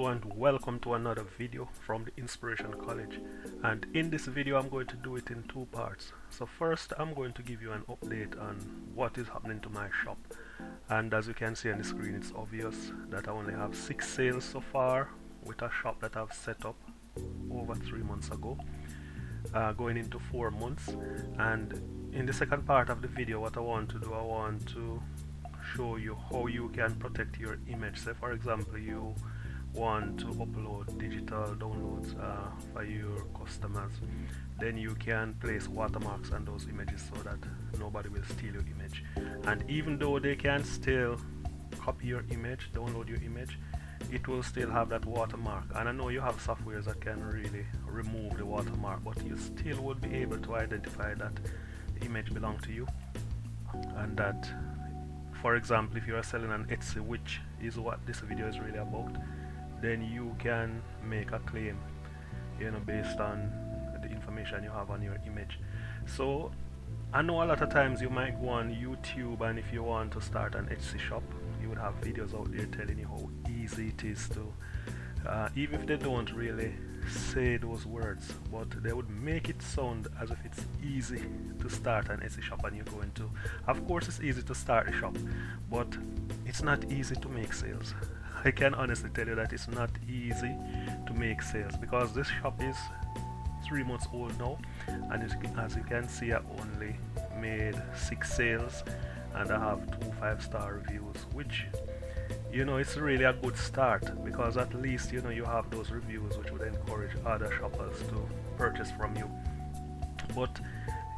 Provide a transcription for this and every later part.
and welcome to another video from the Inspiration College, and in this video I'm going to do it in two parts. So first I'm going to give you an update on what is happening to my shop, and as you can see on the screen it's obvious that I only have 6 sales so far with a shop that I've set up over 3 months ago, going into 4 months. And in the second part of the video what I want to do, I want to show you how you can protect your image. Say for example you want to upload digital downloads for your customers, then you can place watermarks on those images so that nobody will steal your image. And even though they can still copy your image, download your image, it will still have that watermark. And I know you have softwares that can really remove the watermark, but you still would be able to identify that the image belongs to you, and that, for example, if you are selling on Etsy, which is what this video is really about, then you can make a claim, based on the information you have on your image. So I know a lot of times you might go on YouTube, and if you want to start an Etsy shop, you would have videos out there telling you how easy it is to, even if they don't really say those words, but they would make it sound as if it's easy to start an Etsy shop. And you're going to, of course it's easy to start a shop, but it's not easy to make sales. I can honestly tell you that it's not easy to make sales, because this shop is 3 months old now, and as you can see, I only made 6 sales and I have 2 5-star reviews, which it's really a good start, because at least you have those reviews which would encourage other shoppers to purchase from you. But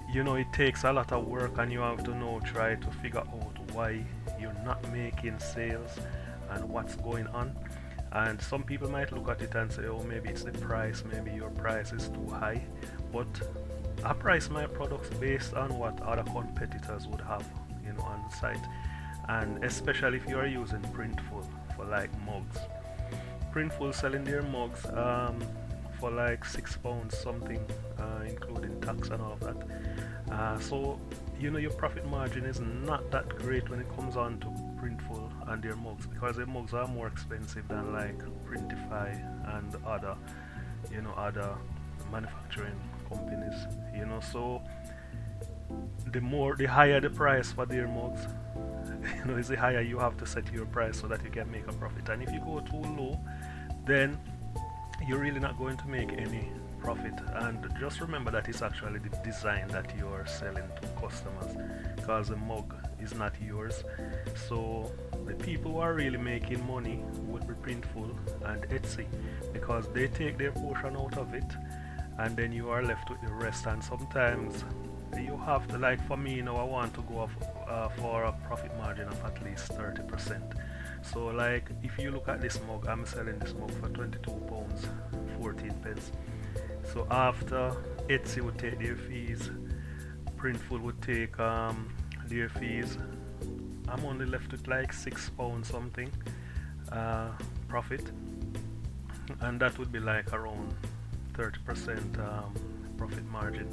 it takes a lot of work, and you have to try to figure out why you're not making sales and what's going on. And some people might look at it and say, oh, maybe it's the price, maybe your price is too high. But I price my products based on what other competitors would have on the site. And especially if you are using Printful for like mugs. Printful selling their mugs for like £6 something, including tax and all of that. So your profit margin is not that great when it comes on to Printful and their mugs, because their mugs are more expensive than like Printify and other other manufacturing companies. So the higher the price for their mugs, is the higher you have to set your price so that you can make a profit. And if you go too low, then you're really not going to make any profit. And just remember that it's actually the design that you are selling to customers, because the mug is not yours. So the people who are really making money would be Printful and Etsy, because they take their portion out of it and then you are left with the rest. And sometimes you have to, like for me I want to go for a profit margin of at least 30%. So like if you look at this mug, I'm selling this mug for £22.14. So after Etsy would take their fees, Printful would take their fees, I'm only left with like £6 something profit, and that would be like around 30% profit margin.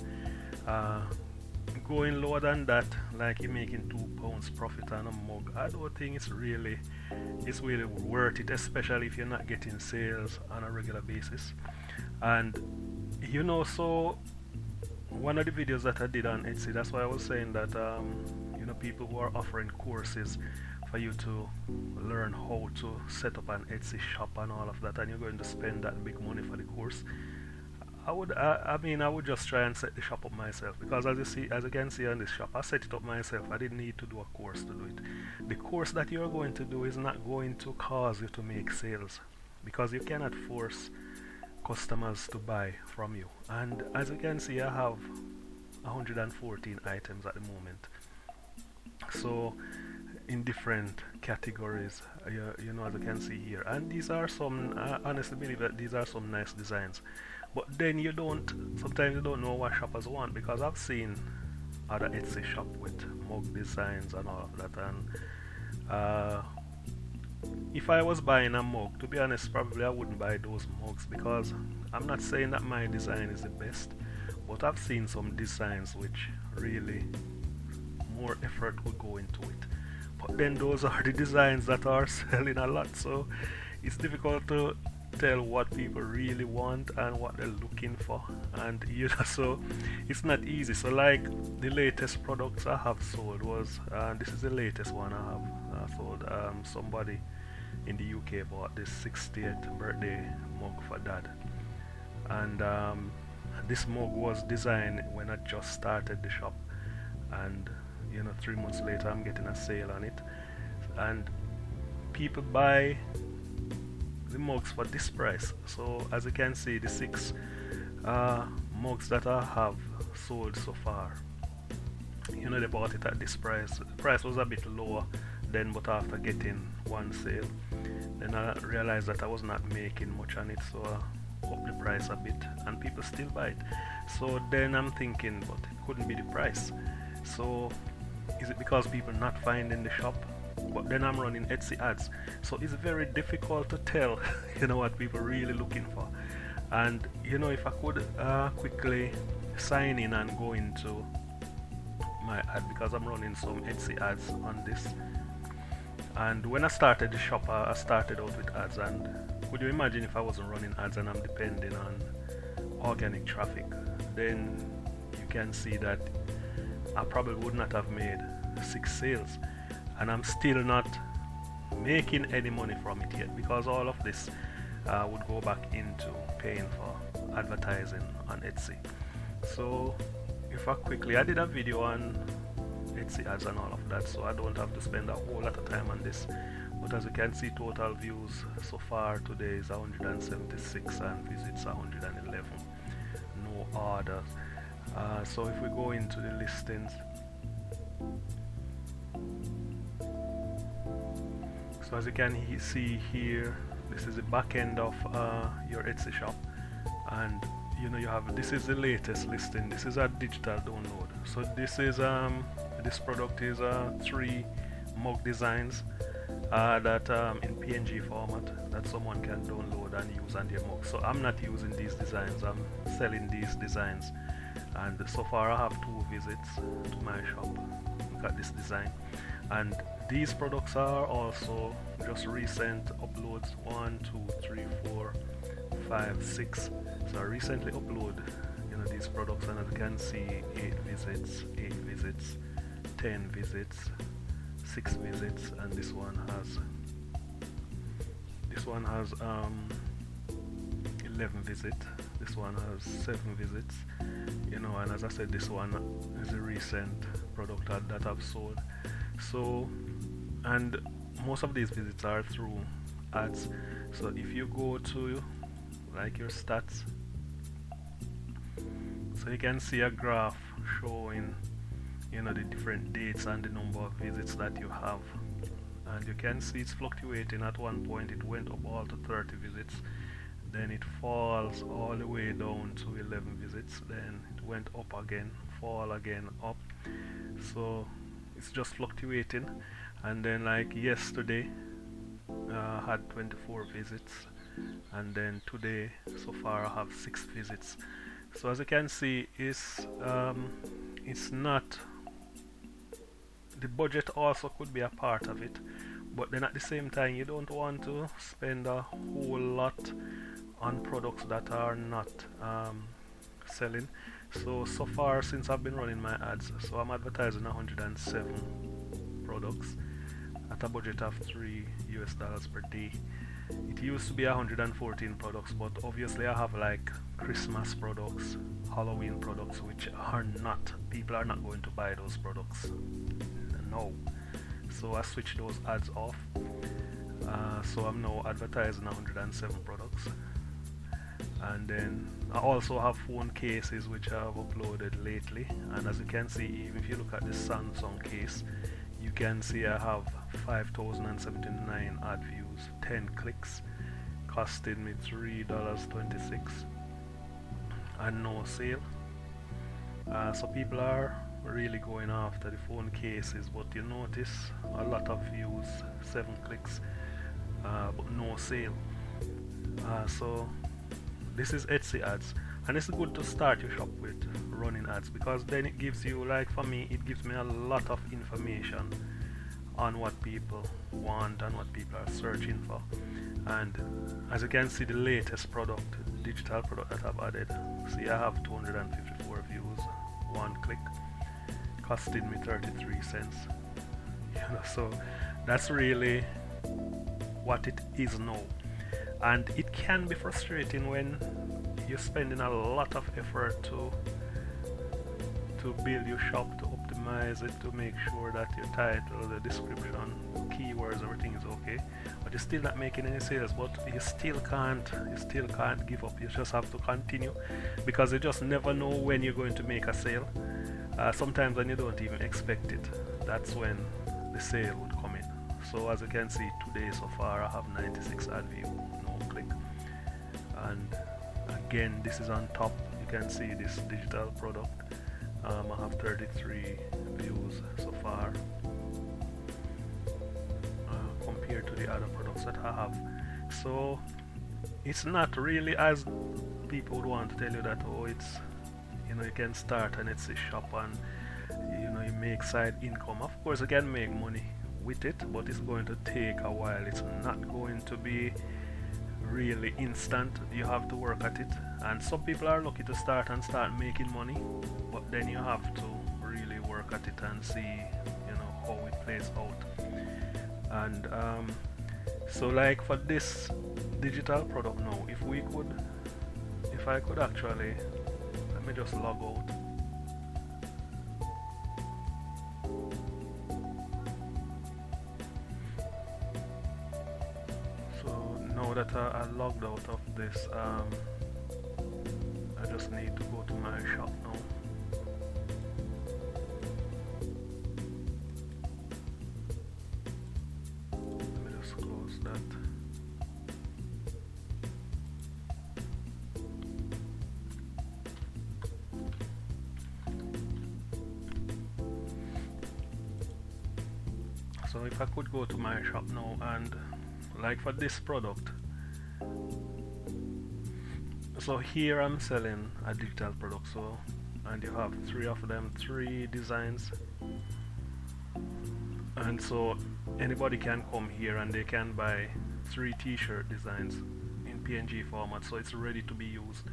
Going lower than that, like you're making £2 profit on a mug, I don't think it's really worth it, especially if you're not getting sales on a regular basis. And so one of the videos that I did on Etsy, that's why I was saying that people who are offering courses for you to learn how to set up an Etsy shop and all of that, and you're going to spend that big money for the course, I would just try and set the shop up myself, because as you can see on this shop, I set it up myself. I didn't need to do a course to do it. The course that you're going to do is not going to cause you to make sales, because you cannot force customers to buy from you. And as you can see, I have 114 items at the moment, so in different categories, as you can see here. And these are some, I honestly believe that these are some nice designs. But then sometimes you don't know what shoppers want, because I've seen other Etsy shop with mug designs and all of that. And if I was buying a mug, to be honest, probably I wouldn't buy those mugs, because I'm not saying that my design is the best, but I've seen some designs which really more effort would go into it. But then those are the designs that are selling a lot, so it's difficult to tell what people really want and what they're looking for, and so it's not easy. So like the latest products I have sold was this is the latest one I have sold. Somebody in the UK bought this 60th birthday mug for dad, and this mug was designed when I just started the shop, and 3 months later I'm getting a sale on it, and people buy the mugs for this price. So as you can see, the 6 mugs that I have sold so far, they bought it at this price. The price was a bit lower then, but after getting one sale, then I realized that I was not making much on it, so I upped the price a bit and people still buy it. So then I'm thinking, but it couldn't be the price. So is it because people not finding the shop? But then I'm running Etsy ads, so it's very difficult to tell what people really looking for. And if I could quickly sign in and go into my ad, because I'm running some Etsy ads on this. And when I started the shop, I started out with ads, and could you imagine if I wasn't running ads and I'm depending on organic traffic? Then you can see that I probably would not have made 6 sales, and I'm still not making any money from it yet, because all of this would go back into paying for advertising on Etsy. So if I did a video on Etsy ads and all of that, so I don't have to spend a whole lot of time on this. But as you can see, total views so far today is 176 and visits 111. No orders. So if we go into the listings, so as you can see here, this is the back end of your Etsy shop, and you have, this is the latest listing. This is a digital download. So this is this product is 3 mug designs that in PNG format that someone can download and use on their mug. So I'm not using these designs, I'm selling these designs, and so far I have 2 visits to my shop. Look at this design. And these products are also just recent uploads. 1, 2, 3, 4, 5, 6. So I recently upload these products, and as you can see, 8 visits, 10 visits, 6 visits, and this one has 11 visits, this one has 7 visits, and as I said, this one is a recent product that I've sold. So, and most of these visits are through ads. So if you go to like your stats, so you can see a graph showing the different dates and the number of visits that you have, and you can see it's fluctuating. At one point it went up all to 30 visits, then it falls all the way down to 11 visits, then it went up again, fall again, up. So it's just fluctuating. And then like yesterday I had 24 visits, and then today so far I have 6 visits. So as you can see, it's not, the budget also could be a part of it, but then at the same time you don't want to spend a whole lot on products that are not selling. So far since I've been running my ads, so I'm advertising 107 products at a budget of $3 per day. It used to be 114 products, but obviously I have like Christmas products, Halloween products, which are not, people are not going to buy those products, no. So I switched those ads off. So I'm now advertising 107 products. And then I also have phone cases which I have uploaded lately, and as you can see, even if you look at the Samsung case, you can see I have 5,079 ad views, 10 clicks, costing me $3.26, and no sale. So people are really going after the phone cases, but you notice a lot of views, 7 clicks, but no sale. So this is Etsy ads, and it's good to start your shop with running ads, because then it gives you, like for me, it gives me a lot of information on what people want and what people are searching for. And as you can see, the latest product, digital product that I've added, see I have 254 views, one click, costing me 33 cents. So that's really what it is now. And it can be frustrating when you're spending a lot of effort to build your shop, to optimize it, to make sure that your title, the description, keywords, everything is okay, but you're still not making any sales. But you still can't give up. You just have to continue, because you just never know when you're going to make a sale. Sometimes when you don't even expect it, that's when the sale would come in. So as you can see, today so far I have 96 ad view, no click. And again, this is on top. You can see this digital product. I have 33 views so far, compared to the other products that I have. So it's not really as people would want to tell you that, oh, it's, you know, you can start and it's a shop and, you know, you make side income. Of course you can make money with it, but it's going to take a while. It's not going to be really instant. You have to work at it, and some people are lucky to start making money, but then you have to really work at it and see, you know, how it plays out. And so like for this digital product now, if I could actually, let me just log out. Now that I logged out of this, I just need to go to my shop now. Let me just close that. So if I could go to my shop now, and like for this product, so here I'm selling a digital product, so, and you have three of them, 3 designs, and so anybody can come here and they can buy 3 t-shirt designs in PNG format, so it's ready to be used.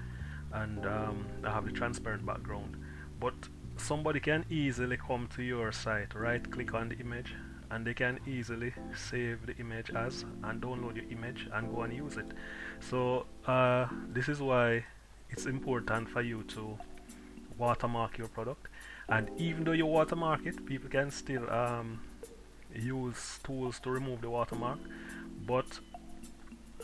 And I have the transparent background, but somebody can easily come to your site, right click on the image, and they can easily save the image as, and download your image and go and use it. So this is why it's important for you to watermark your product. And even though you watermark it, people can still use tools to remove the watermark. But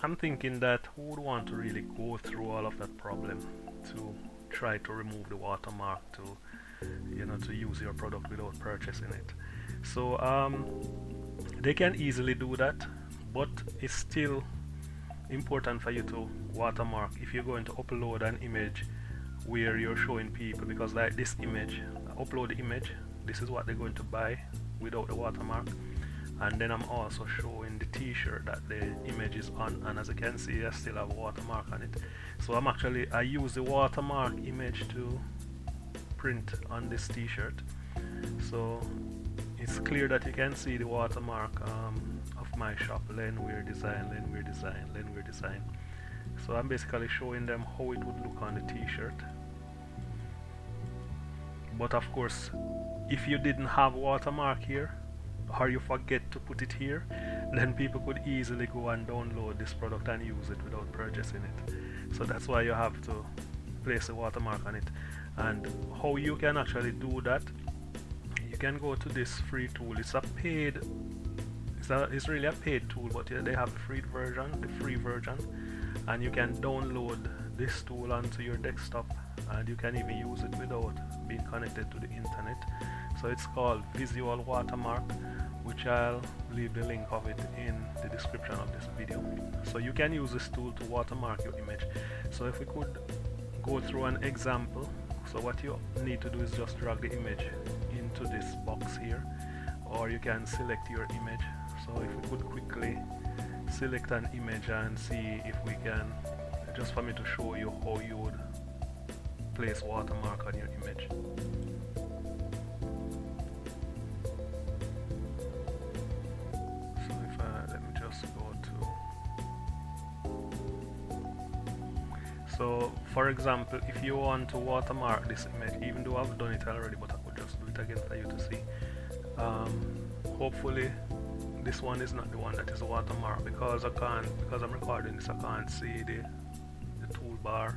I'm thinking that who would want to really go through all of that problem to try to remove the watermark, to, you know, to use your product without purchasing it. So they can easily do that, but it's still important for you to watermark if you're going to upload an image where you're showing people, because like this image, upload the image, this is what they're going to buy without the watermark. And then I'm also showing the t-shirt that the image is on, and as you can see, I still have a watermark on it. So I use the watermark image to print on this t-shirt. So it's clear that you can see the watermark of my shop, Lenwear Design, Lenwear Design, Lenwear Design. So I'm basically showing them how it would look on the t-shirt. But of course, if you didn't have watermark here, or you forget to put it here, then people could easily go and download this product and use it without purchasing it. So that's why you have to place a watermark on it. And how you can actually do that, you can go to this free tool. It's a paid, it's really a paid tool, but they have the free version, and you can download this tool onto your desktop, and you can even use it without being connected to the internet. So it's called Visual Watermark, which I'll leave the link of it in the description of this video. So you can use this tool to watermark your image. So if we could go through an example, so what you need to do is just drag the image into this box here, or you can select your image. So if we could quickly select an image and see if we can, just for me to show you how you would place watermark on your image. So for example, if you want to watermark this image, even though I've done it already, but I could just do it again for you to see. Hopefully this one is not the one that is watermark, because because I'm recording this, I can't see the toolbar.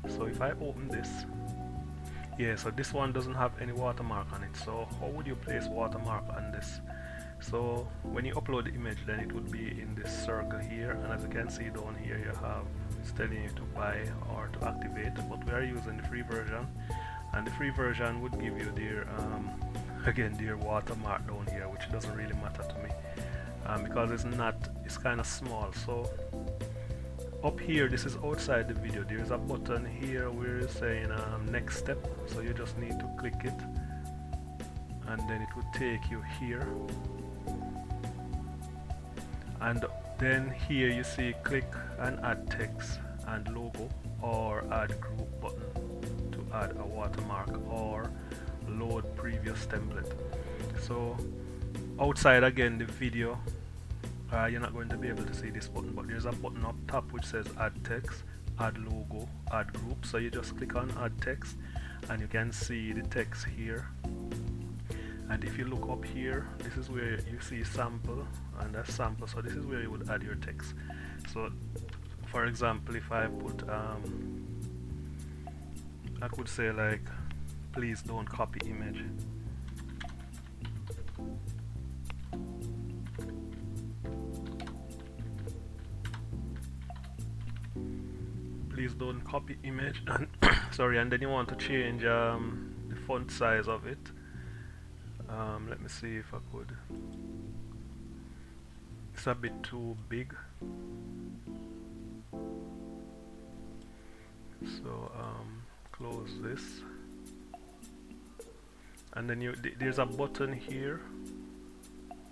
So if I open this, yeah, so this one doesn't have any watermark on it. So how would you place watermark on this? So when you upload the image, then it would be in this circle here, and as you can see down here, you have, it's telling you to buy or to activate, but we are using the free version, and the free version would give you their again their watermark down here, which doesn't really matter to me because it's kind of small. So up here, this is outside the video, there is a button here where it's saying next step, so you just need to click it and then it would take you here, and then here you see click and add text and logo, or add group button to add a watermark, or load previous template. So outside again the video, you're not going to be able to see this button, but there's a button up top which says add text, add logo, add group. So you just click on add text and you can see the text here, and if you look up here, this is where you see sample and a sample, so this is where you would add your text. So for example, if I put I could say like, please don't copy image. Please don't copy image, and sorry, and then you want to change the font size of it. Let me see if I could. It's a bit too big, so close this, and then there's a button here,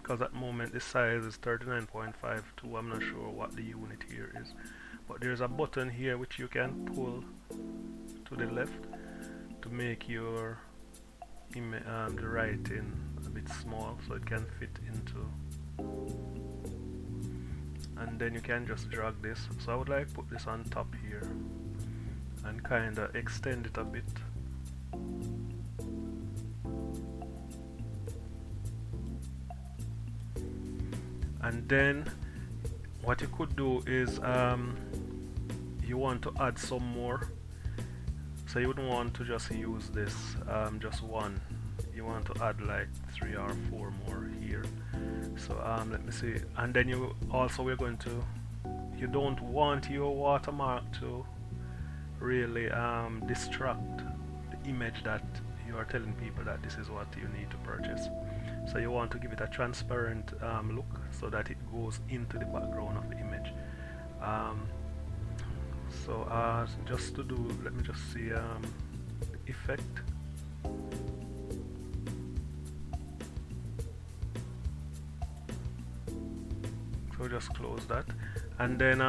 because at the moment the size is 39.52. I'm not sure what the unit here is, but there's a button here which you can pull to the left to make your the writing a bit small so it can fit into, and then you can just drag this. So I would like to put this on top here and kind of extend it a bit. And then what you could do is you want to add some more, so you wouldn't want to just use this just one, you want to add like 3 or 4 more here. So let me see, and then you also, we're going to, you don't want your watermark to really distract the image that you are telling people that this is what you need to purchase. So you want to give it a transparent look so that it goes into the background of the image. So just to do, let me just see the effect. So just close that, and then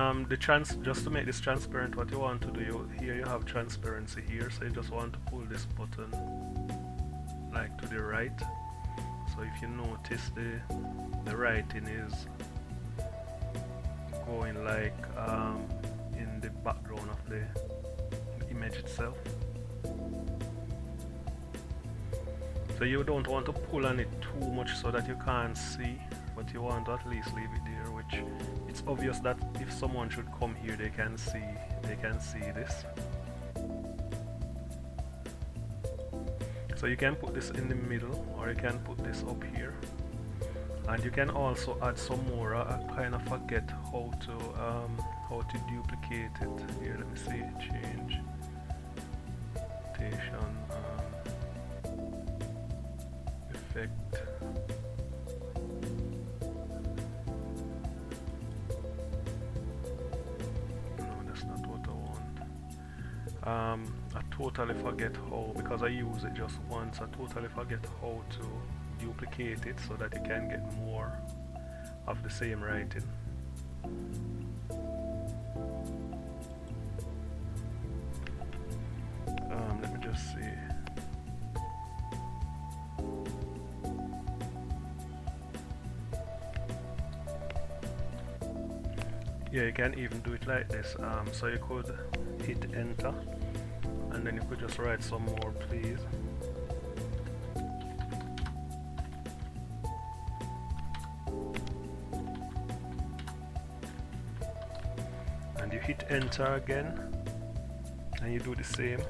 just to make this transparent, what you want to do, here you have transparency here, so you just want to pull this button like to the right. So if you notice, the writing is going like in the background of the image itself. So you don't want to pull on it too much so that you can't see, but you want to at least leave it there, which it's obvious that if someone should come here, they can see this. So you can put this in the middle, or you can put this up here, and you can also add some more. I kind of forget how to duplicate it. Here, let me see, change rotation, effect. No, that's not what I want. I totally forget how, because I use it just once, I totally forget how to duplicate it so that you can get more of the same writing. Let me just see. Yeah, you can even do it like this. So you could hit enter, and then you could just write some more, please. And you hit enter again, and you do the same.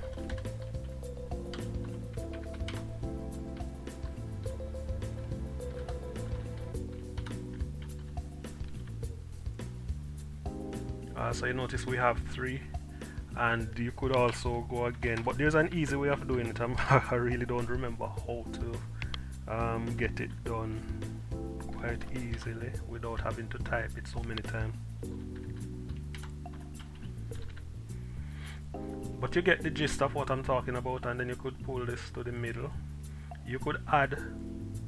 So you notice we have 3, and you could also go again, but there's an easy way of doing it. I really don't remember how to get it done quite easily without having to type it so many times. But you get the gist of what I'm talking about, and then you could pull this to the middle. You could add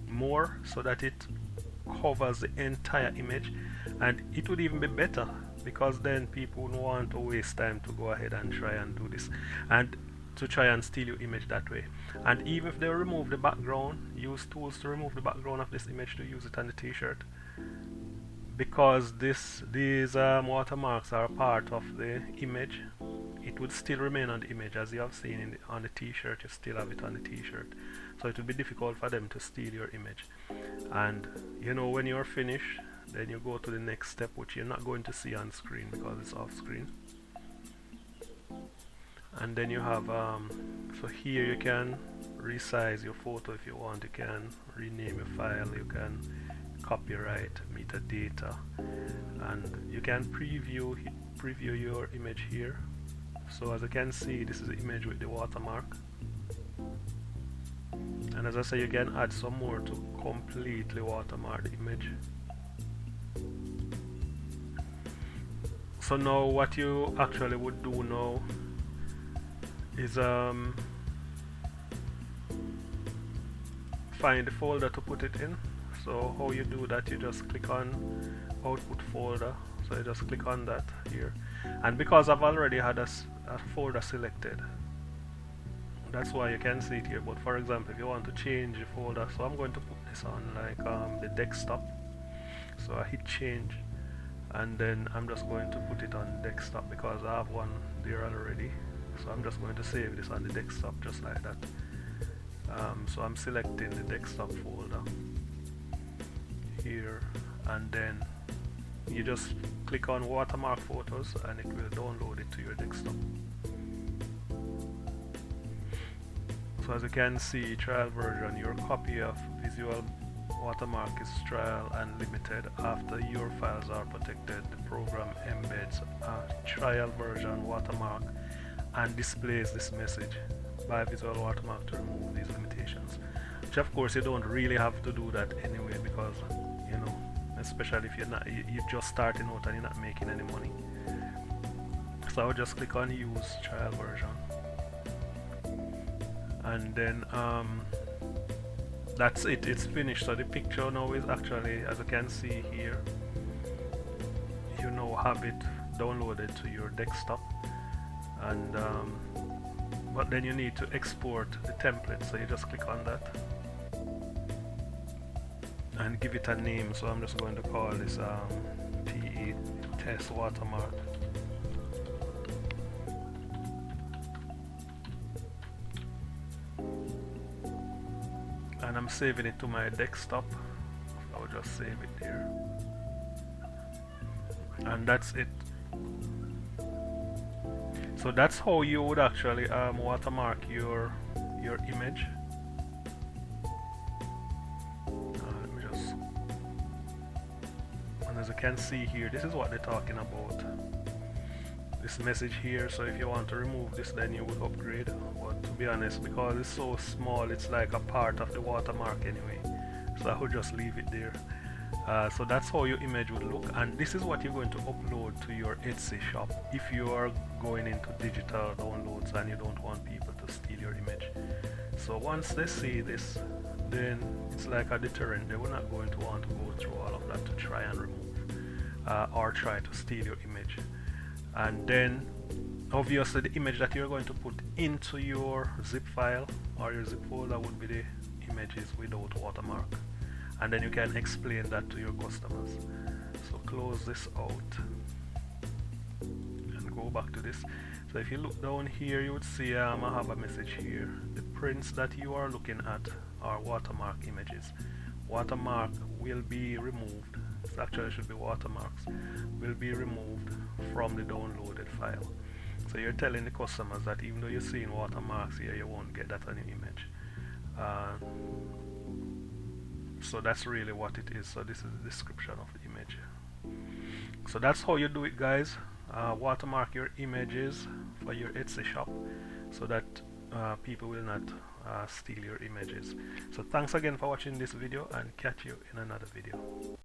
more so that it covers the entire image, and it would even be better, because then people won't want to waste time to go ahead and try and do this and to try and steal your image that way. And even if they remove the background, use tools to remove the background of this image to use it on the t-shirt, because these watermarks are part of the image. It would still remain on the image, as you have seen on the t-shirt. You still have it on the t-shirt, so it would be difficult for them to steal your image. And you know, when you're finished, then you go to the next step, which you're not going to see on screen because it's off screen. And then you have so here you can resize your photo if you want. You can rename your file, you can copyright metadata, and you can preview your image here. So as you can see, this is the image with the watermark, and as I say, you can add some more to completely watermark the image. So now what you actually would do now is find the folder to put it in. So how you do that, you just click on output folder. So you just click on that here, and because I've already had a folder selected, that's why you can see it here. But for example, if you want to change the folder, so I'm going to put this on like the desktop. So I hit change, and then I'm just going to put it on desktop because I have one there already. So I'm just going to save this on the desktop just like that. So I'm selecting the desktop folder here, and then you just click on watermark photos and it will download it to your desktop. So as you can see, trial version, your copy of visual watermark is trial and limited. After your files are protected, the program embeds a trial version watermark and displays this message: buy visual watermark to remove these limitations. Which of course you don't really have to do that anyway, because you know, especially if you're just starting out and you're not making any money. So I'll just click on use trial version, and then that's it, it's finished. So the picture now is actually, as you can see here, you now have it downloaded to your desktop, and but then you need to export the template, so you just click on that and give it a name. So I'm just going to call this PE test watermark. And I'm saving it to my desktop. I'll just save it there, and that's it. So that's how you would actually watermark your image. Let me just, and as you can see here, this is what they're talking about, this message here. So if you want to remove this, then you would upgrade, but to be honest, because it's so small, it's like a part of the watermark anyway, so I would just leave it there. So that's how your image would look, and this is what you're going to upload to your Etsy shop if you are going into digital downloads and you don't want people to steal your image. So once they see this, then it's like a deterrent. They were not going to want to go through all of that to try and remove or try to steal your image. And then obviously the image that you're going to put into your zip file or your zip folder would be the images without watermark, and then you can explain that to your customers. So close this out and go back to this. So if you look down here, you would see I have a message here. The prints that you are looking at are watermark images. Watermark will be removed. It actually should be watermarks. Will be removed from the downloaded file. So you're telling the customers that even though you're seeing watermarks here, you won't get that on your image. So that's really what it is. So this is the description of the image. So that's how you do it, guys. Watermark your images for your Etsy shop so that people will not steal your images. So thanks again for watching this video, and catch you in another video.